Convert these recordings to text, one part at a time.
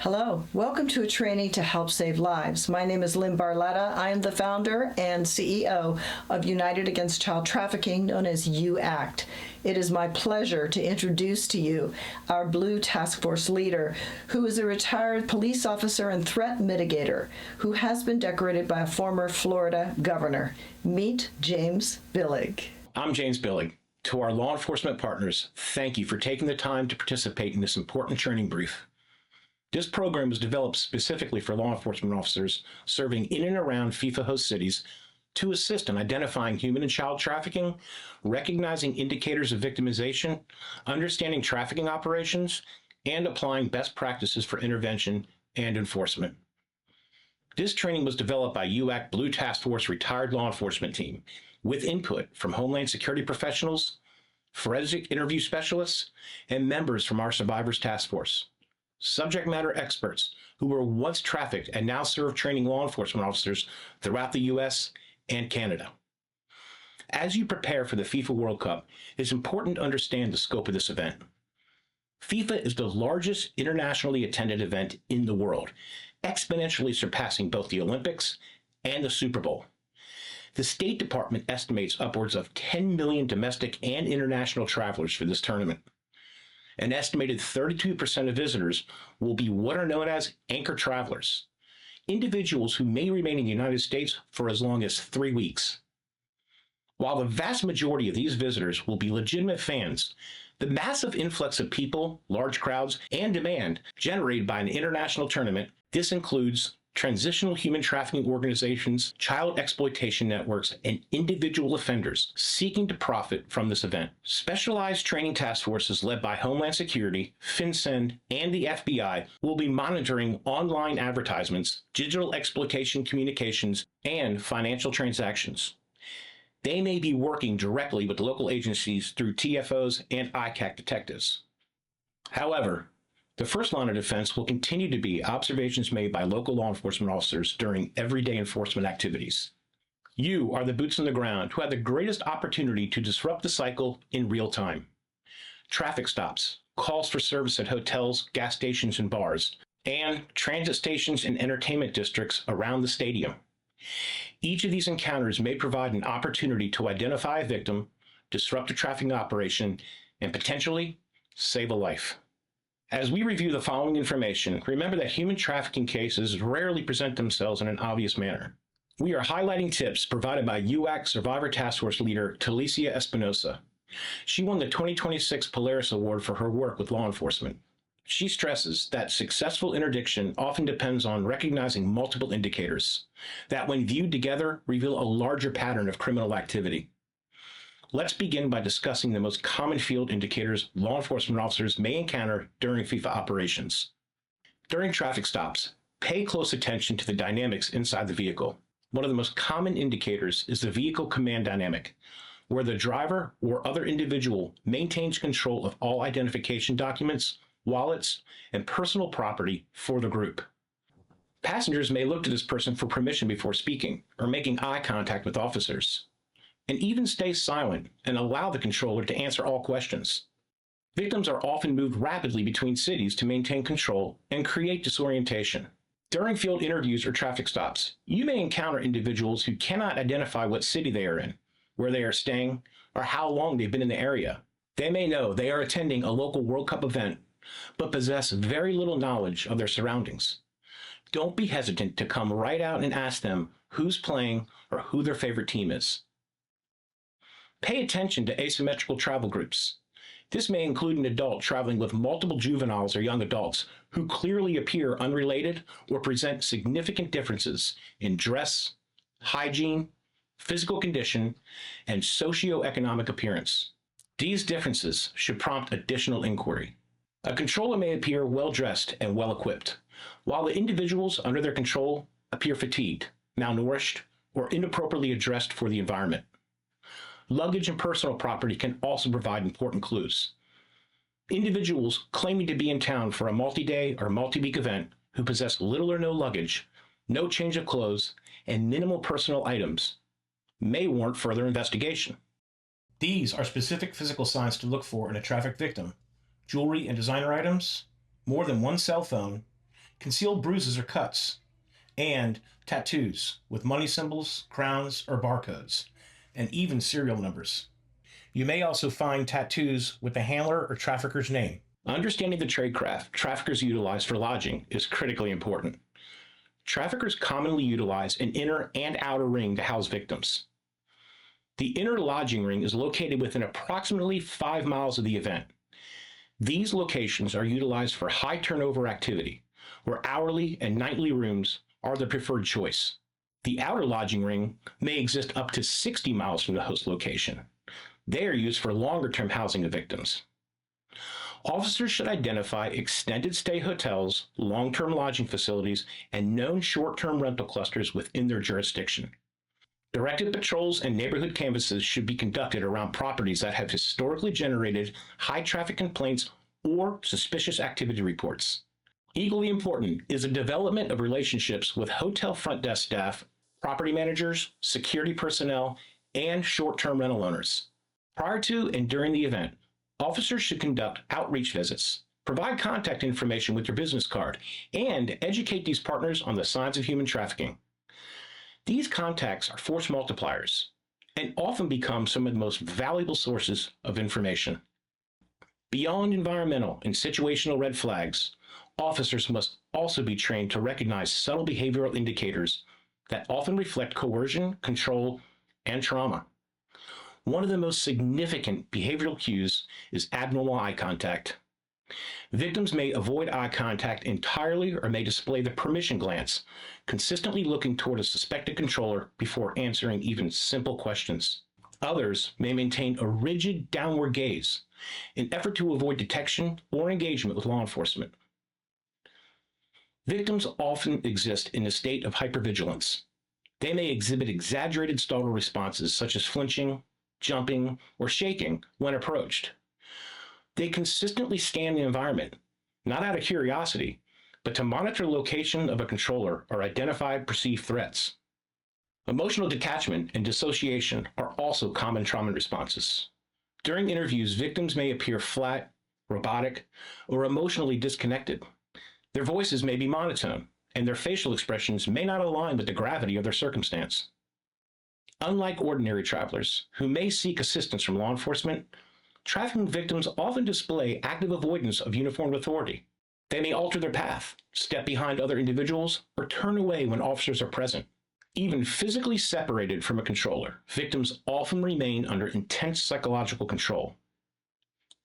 Hello, welcome to a training to help save lives. My name is Lynn Barletta. I am the founder and CEO of United Against Child Trafficking, known as UACT. It is my pleasure to introduce to you our Blue Task Force leader, who is a retired police officer and threat mitigator, who has been decorated by a former Florida governor. Meet James Billig. I'm James Billig. To our law enforcement partners, thank you for taking the time to participate in this important training brief. This program was developed specifically for law enforcement officers serving in and around FIFA host cities to assist in identifying human and child trafficking, recognizing indicators of victimization, understanding trafficking operations, and applying best practices for intervention and enforcement. This training was developed by UACT Blue Task Force retired law enforcement team with input from Homeland Security professionals, forensic interview specialists, and members from our Survivors Task Force. Subject matter experts who were once trafficked and now serve training law enforcement officers throughout the U.S. and Canada. As you prepare for the FIFA World Cup, it's important to understand the scope of this event. FIFA is the largest internationally attended event in the world, exponentially surpassing both the Olympics and the Super Bowl. The State Department estimates upwards of 10 million domestic and international travelers for this tournament. An estimated 32% of visitors will be what are known as anchor travelers, individuals who may remain in the United States for as long as 3 weeks. While the vast majority of these visitors will be legitimate fans, the massive influx of people, large crowds, and demand generated by an international tournament, this includes transitional human trafficking organizations, child exploitation networks, and individual offenders seeking to profit from this event. Specialized training task forces led by Homeland Security, FinCEN, and the FBI will be monitoring online advertisements, digital exploitation communications, and financial transactions. They may be working directly with local agencies through TFOs and ICAC detectives. However, the first line of defense will continue to be observations made by local law enforcement officers during everyday enforcement activities. You are the boots on the ground who have the greatest opportunity to disrupt the cycle in real time. Traffic stops, calls for service at hotels, gas stations, and bars, and transit stations and entertainment districts around the stadium. Each of these encounters may provide an opportunity to identify a victim, disrupt a trafficking operation, and potentially save a life. As we review the following information, remember that human trafficking cases rarely present themselves in an obvious manner. We are highlighting tips provided by UACT Survivor Task Force leader Talicia Espinosa. She won the 2026 Polaris Award for her work with law enforcement. She stresses that successful interdiction often depends on recognizing multiple indicators that, when viewed together, reveal a larger pattern of criminal activity. Let's begin by discussing the most common field indicators law enforcement officers may encounter during FIFA operations. During traffic stops, pay close attention to the dynamics inside the vehicle. One of the most common indicators is the vehicle command dynamic, where the driver or other individual maintains control of all identification documents, wallets, and personal property for the group. Passengers may look to this person for permission before speaking or making eye contact with officers, and even stay silent and allow the controller to answer all questions. Victims are often moved rapidly between cities to maintain control and create disorientation. During field interviews or traffic stops, you may encounter individuals who cannot identify what city they are in, where they are staying, or how long they've been in the area. They may know they are attending a local World Cup event, but possess very little knowledge of their surroundings. Don't be hesitant to come right out and ask them who's playing or who their favorite team is. Pay attention to asymmetrical travel groups. This may include an adult traveling with multiple juveniles or young adults who clearly appear unrelated or present significant differences in dress, hygiene, physical condition, and socioeconomic appearance. These differences should prompt additional inquiry. A controller may appear well-dressed and well-equipped, while the individuals under their control appear fatigued, malnourished, or inappropriately dressed for the environment. Luggage and personal property can also provide important clues. Individuals claiming to be in town for a multi-day or multi-week event who possess little or no luggage, no change of clothes, and minimal personal items may warrant further investigation. These are specific physical signs to look for in a trafficked victim: jewelry and designer items, more than one cell phone, concealed bruises or cuts, and tattoos with money symbols, crowns, or barcodes, and even serial numbers. You may also find tattoos with the handler or trafficker's name. Understanding the tradecraft traffickers utilize for lodging is critically important. Traffickers commonly utilize an inner and outer ring to house victims. The inner lodging ring is located within approximately 5 miles of the event. These locations are utilized for high turnover activity, where hourly and nightly rooms are the preferred choice. The outer lodging ring may exist up to 60 miles from the host location. They are used for longer-term housing of victims. Officers should identify extended stay hotels, long-term lodging facilities, and known short-term rental clusters within their jurisdiction. Directed patrols and neighborhood canvasses should be conducted around properties that have historically generated high traffic complaints or suspicious activity reports. Equally important is the development of relationships with hotel front desk staff, property managers, security personnel, and short-term rental owners. Prior to and during the event, officers should conduct outreach visits, provide contact information with your business card, and educate these partners on the signs of human trafficking. These contacts are force multipliers and often become some of the most valuable sources of information. Beyond environmental and situational red flags, officers must also be trained to recognize subtle behavioral indicators that often reflect coercion, control, and trauma. One of the most significant behavioral cues is abnormal eye contact. Victims may avoid eye contact entirely or may display the permission glance, consistently looking toward a suspected controller before answering even simple questions. Others may maintain a rigid downward gaze in effort to avoid detection or engagement with law enforcement. Victims often exist in a state of hypervigilance. They may exhibit exaggerated startle responses such as flinching, jumping, or shaking when approached. They consistently scan the environment, not out of curiosity, but to monitor the location of a controller or identify perceived threats. Emotional detachment and dissociation are also common trauma responses. During interviews, victims may appear flat, robotic, or emotionally disconnected. Their voices may be monotone, and their facial expressions may not align with the gravity of their circumstance. Unlike ordinary travelers, who may seek assistance from law enforcement, trafficking victims often display active avoidance of uniformed authority. They may alter their path, step behind other individuals, or turn away when officers are present. Even physically separated from a controller, victims often remain under intense psychological control.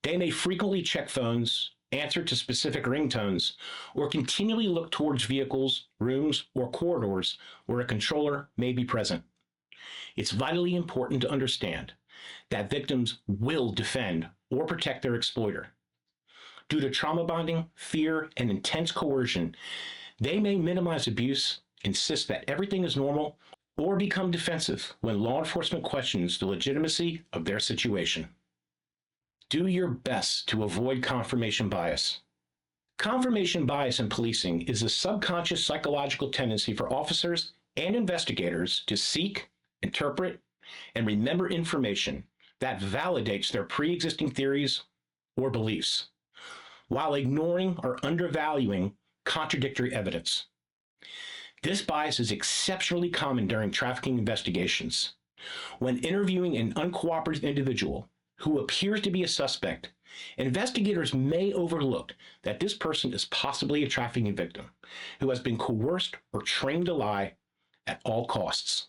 They may frequently check phones, answer to specific ringtones, or continually look towards vehicles, rooms, or corridors where a controller may be present. It's vitally important to understand that victims will defend or protect their exploiter. Due to trauma bonding, fear, and intense coercion, they may minimize abuse, insist that everything is normal, or become defensive when law enforcement questions the legitimacy of their situation. Do your best to avoid confirmation bias. Confirmation bias in policing is a subconscious psychological tendency for officers and investigators to seek, interpret, and remember information that validates their pre-existing theories or beliefs, while ignoring or undervaluing contradictory evidence. This bias is exceptionally common during trafficking investigations. When interviewing an uncooperative individual who appears to be a suspect, investigators may overlook that this person is possibly a trafficking victim who has been coerced or trained to lie at all costs.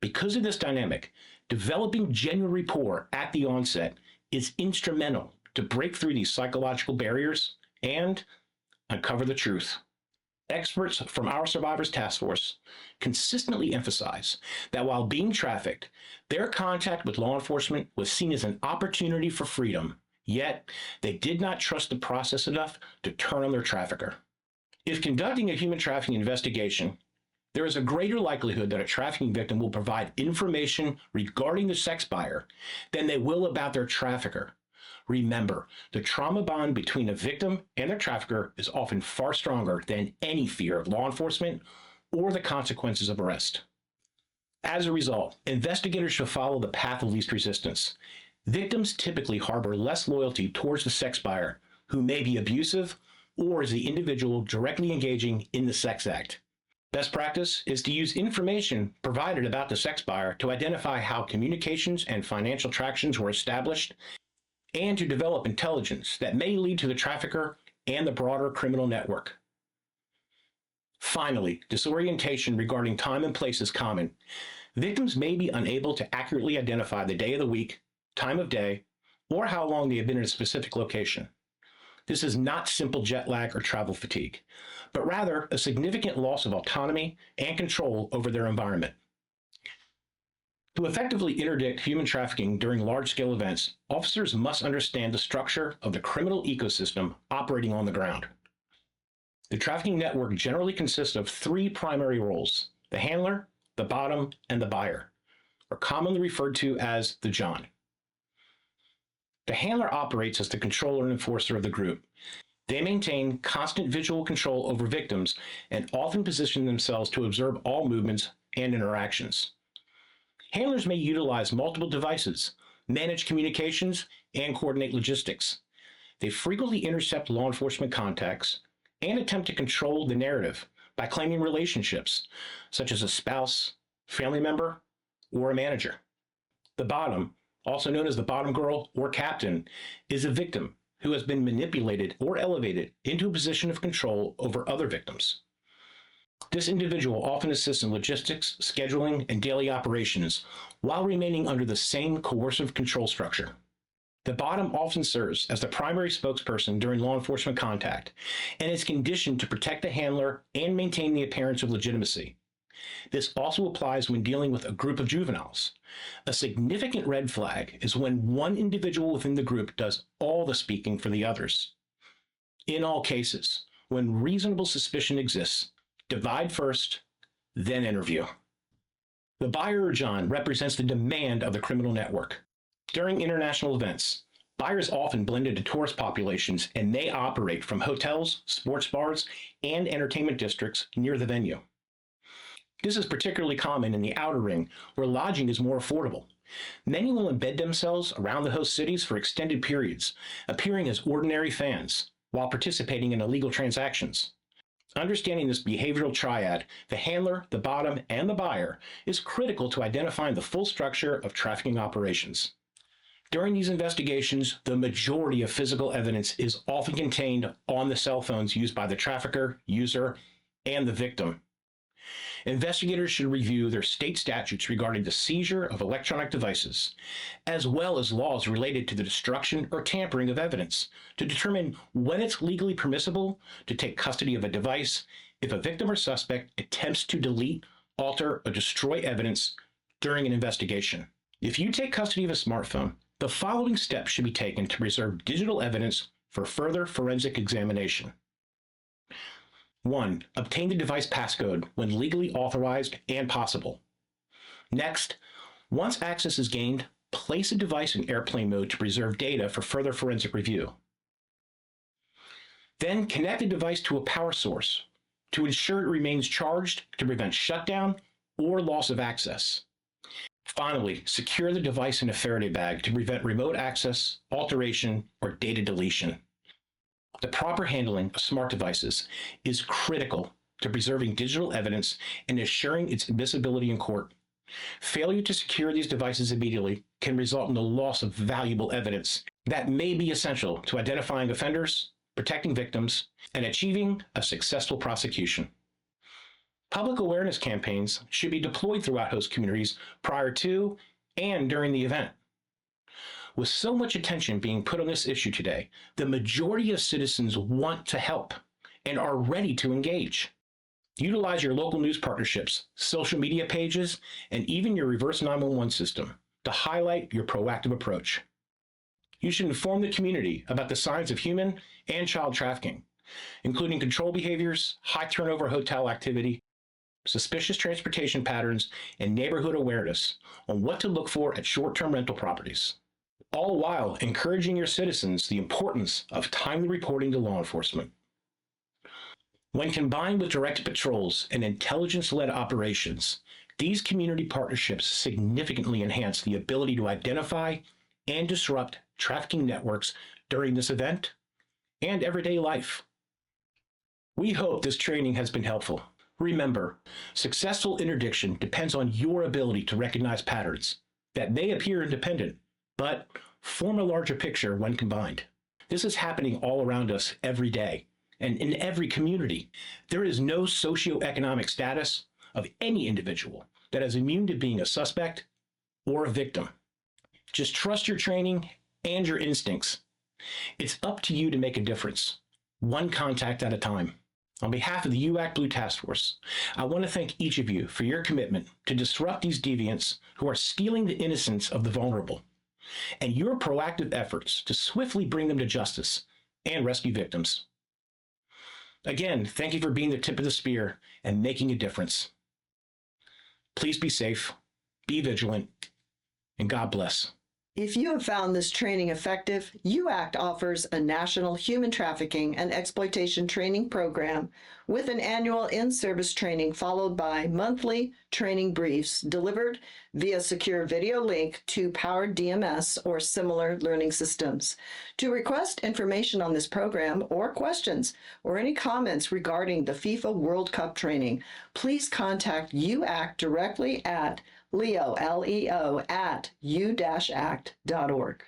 Because of this dynamic, developing genuine rapport at the onset is instrumental to break through these psychological barriers and uncover the truth. Experts from our Survivors Task Force consistently emphasize that while being trafficked, their contact with law enforcement was seen as an opportunity for freedom, yet they did not trust the process enough to turn on their trafficker. If conducting a human trafficking investigation, there is a greater likelihood that a trafficking victim will provide information regarding the sex buyer than they will about their trafficker. Remember, the trauma bond between a victim and their trafficker is often far stronger than any fear of law enforcement or the consequences of arrest. As a result, investigators should follow the path of least resistance. Victims typically harbor less loyalty towards the sex buyer, who may be abusive, or is the individual directly engaging in the sex act. Best practice is to use information provided about the sex buyer to identify how communications and financial transactions were established and to develop intelligence that may lead to the trafficker and the broader criminal network. Finally, disorientation regarding time and place is common. Victims may be unable to accurately identify the day of the week, time of day, or how long they have been in a specific location. This is not simple jet lag or travel fatigue, but rather a significant loss of autonomy and control over their environment. To effectively interdict human trafficking during large-scale events, officers must understand the structure of the criminal ecosystem operating on the ground. The trafficking network generally consists of three primary roles: the handler, the bottom, and the buyer, or commonly referred to as the John. The handler operates as the controller and enforcer of the group. They maintain constant visual control over victims and often position themselves to observe all movements and interactions. Handlers may utilize multiple devices, manage communications, and coordinate logistics. They frequently intercept law enforcement contacts and attempt to control the narrative by claiming relationships, such as a spouse, family member, or a manager. The bottom, also known as the bottom girl or captain, is a victim who has been manipulated or elevated into a position of control over other victims. This individual often assists in logistics, scheduling, and daily operations while remaining under the same coercive control structure. The bottom often serves as the primary spokesperson during law enforcement contact and is conditioned to protect the handler and maintain the appearance of legitimacy. This also applies when dealing with a group of juveniles. A significant red flag is when one individual within the group does all the speaking for the others. In all cases, when reasonable suspicion exists, divide first, then interview. The buyer or John represents the demand of the criminal network. During international events, buyers often blend into tourist populations and may operate from hotels, sports bars, and entertainment districts near the venue. This is particularly common in the outer ring, where lodging is more affordable. Many will embed themselves around the host cities for extended periods, appearing as ordinary fans while participating in illegal transactions. Understanding this behavioral triad, the handler, the bottom, and the buyer, is critical to identifying the full structure of trafficking operations. During these investigations, the majority of physical evidence is often contained on the cell phones used by the trafficker, user, and the victim. Investigators should review their state statutes regarding the seizure of electronic devices, as well as laws related to the destruction or tampering of evidence, to determine when it's legally permissible to take custody of a device if a victim or suspect attempts to delete, alter, or destroy evidence during an investigation. If you take custody of a smartphone, the following steps should be taken to preserve digital evidence for further forensic examination. 1. Obtain the device passcode when legally authorized and possible. Next, once access is gained, place a device in airplane mode to preserve data for further forensic review. Then connect the device to a power source to ensure it remains charged to prevent shutdown or loss of access. Finally, secure the device in a Faraday bag to prevent remote access, alteration, or data deletion. The proper handling of smart devices is critical to preserving digital evidence and assuring its admissibility in court. Failure to secure these devices immediately can result in the loss of valuable evidence that may be essential to identifying offenders, protecting victims, and achieving a successful prosecution. Public awareness campaigns should be deployed throughout host communities prior to and during the event. With so much attention being put on this issue today, the majority of citizens want to help and are ready to engage. Utilize your local news partnerships, social media pages, and even your reverse 911 system to highlight your proactive approach. You should inform the community about the signs of human and child trafficking, including control behaviors, high turnover hotel activity, suspicious transportation patterns, and neighborhood awareness on what to look for at short-term rental properties, all while encouraging your citizens the importance of timely reporting to law enforcement. When combined with directed patrols and intelligence-led operations, these community partnerships significantly enhance the ability to identify and disrupt trafficking networks during this event and everyday life. We hope this training has been helpful. Remember, successful interdiction depends on your ability to recognize patterns that may appear independent, but form a larger picture when combined. This is happening all around us every day and in every community. There is no socioeconomic status of any individual that is immune to being a suspect or a victim. Just trust your training and your instincts. It's up to you to make a difference, one contact at a time. On behalf of the UAC Blue Task Force, I want to thank each of you for your commitment to disrupt these deviants who are stealing the innocence of the vulnerable, and your proactive efforts to swiftly bring them to justice and rescue victims. Again, thank you for being the tip of the spear and making a difference. Please be safe, be vigilant, and God bless. If you have found this training effective, UACT offers a national human trafficking and exploitation training program with an annual in-service training followed by monthly training briefs delivered via secure video link to Powered DMS or similar learning systems. To request information on this program or questions or any comments regarding the FIFA World Cup training, please contact UACT directly at leo, L-E-O, at u-act.org.